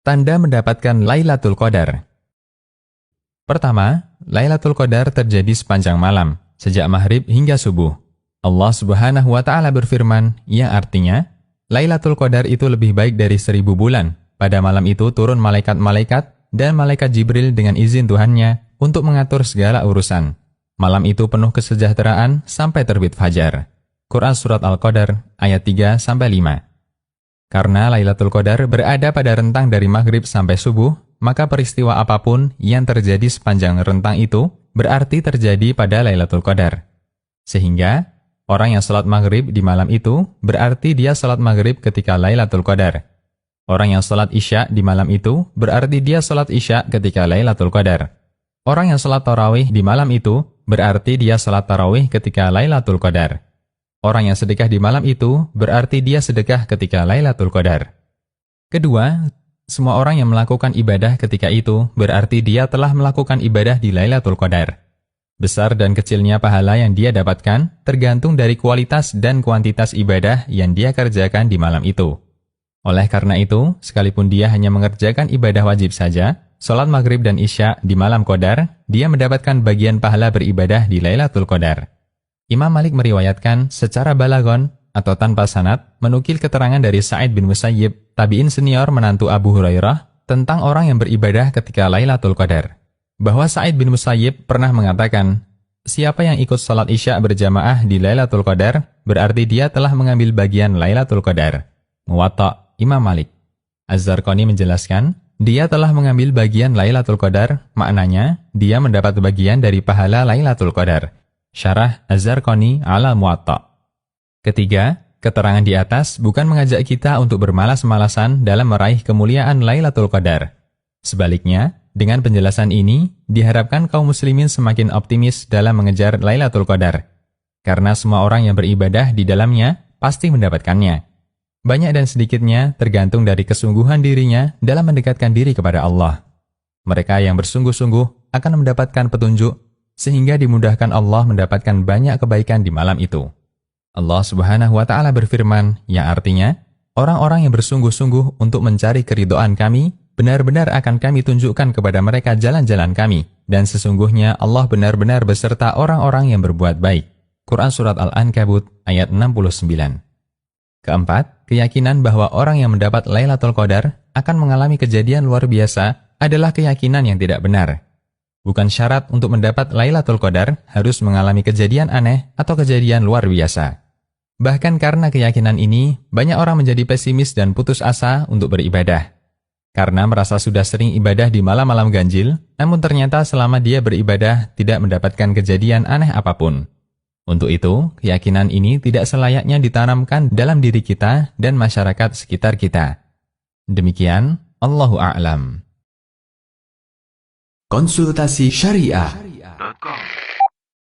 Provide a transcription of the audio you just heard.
Tanda mendapatkan Lailatul Qadar. Pertama, Lailatul Qadar terjadi sepanjang malam, sejak maghrib hingga subuh. Allah Subhanahu wa Ta'ala berfirman, yang artinya, Lailatul Qadar itu lebih baik dari 1000 bulan. Pada malam itu turun malaikat-malaikat dan malaikat Jibril dengan izin Tuhannya untuk mengatur segala urusan. Malam itu penuh kesejahteraan sampai terbit fajar. Quran Surat Al-Qadar ayat 3-5. Karena Lailatul Qadar berada pada rentang dari maghrib sampai subuh, maka peristiwa apapun yang terjadi sepanjang rentang itu berarti terjadi pada Lailatul Qadar. Sehingga, orang yang salat maghrib di malam itu berarti dia salat maghrib ketika Lailatul Qadar. Orang yang salat isya di malam itu berarti dia salat isya ketika Lailatul Qadar. Orang yang salat tarawih di malam itu berarti dia salat tarawih ketika Lailatul Qadar. Orang yang sedekah di malam itu berarti dia sedekah ketika Lailatul Qadar. Kedua, semua orang yang melakukan ibadah ketika itu berarti dia telah melakukan ibadah di Lailatul Qadar. Besar dan kecilnya pahala yang dia dapatkan tergantung dari kualitas dan kuantitas ibadah yang dia kerjakan di malam itu. Oleh karena itu, sekalipun dia hanya mengerjakan ibadah wajib saja, salat maghrib dan isya di malam Qadar, dia mendapatkan bagian pahala beribadah di Lailatul Qadar. Imam Malik meriwayatkan secara balaghon atau tanpa sanad menukil keterangan dari Sa'id bin Musayyib, tabi'in senior menantu Abu Hurairah, tentang orang yang beribadah ketika Lailatul Qadar. Bahwa Sa'id bin Musayyib pernah mengatakan, siapa yang ikut salat isya berjamaah di Lailatul Qadar, berarti dia telah mengambil bagian Lailatul Qadar. Muwatta' Imam Malik. Az-Zarqani menjelaskan, dia telah mengambil bagian Lailatul Qadar, maknanya dia mendapat bagian dari pahala Lailatul Qadar. Syarah Az-Zarqani ala Muwatta'. Ketiga, keterangan di atas bukan mengajak kita untuk bermalas-malasan dalam meraih kemuliaan Lailatul Qadar. Sebaliknya, dengan penjelasan ini, diharapkan kaum muslimin semakin optimis dalam mengejar Lailatul Qadar. Karena semua orang yang beribadah di dalamnya pasti mendapatkannya. Banyak dan sedikitnya tergantung dari kesungguhan dirinya dalam mendekatkan diri kepada Allah. Mereka yang bersungguh-sungguh akan mendapatkan petunjuk, sehingga dimudahkan Allah mendapatkan banyak kebaikan di malam itu. Allah Subhanahu wa Ta'ala berfirman, yang artinya, orang-orang yang bersungguh-sungguh untuk mencari keridhaan kami, benar-benar akan kami tunjukkan kepada mereka jalan-jalan kami, dan sesungguhnya Allah benar-benar beserta orang-orang yang berbuat baik. Quran Surat Al-Ankabut ayat 69. Keempat, keyakinan bahwa orang yang mendapat Lailatul Qadar akan mengalami kejadian luar biasa adalah keyakinan yang tidak benar. Bukan syarat untuk mendapat Lailatul Qadar harus mengalami kejadian aneh atau kejadian luar biasa. Bahkan karena keyakinan ini, banyak orang menjadi pesimis dan putus asa untuk beribadah. Karena merasa sudah sering ibadah di malam-malam ganjil, namun ternyata selama dia beribadah tidak mendapatkan kejadian aneh apapun. Untuk itu, keyakinan ini tidak selayaknya ditanamkan dalam diri kita dan masyarakat sekitar kita. Demikian, Allahu a'lam. Konsultasi Syariah.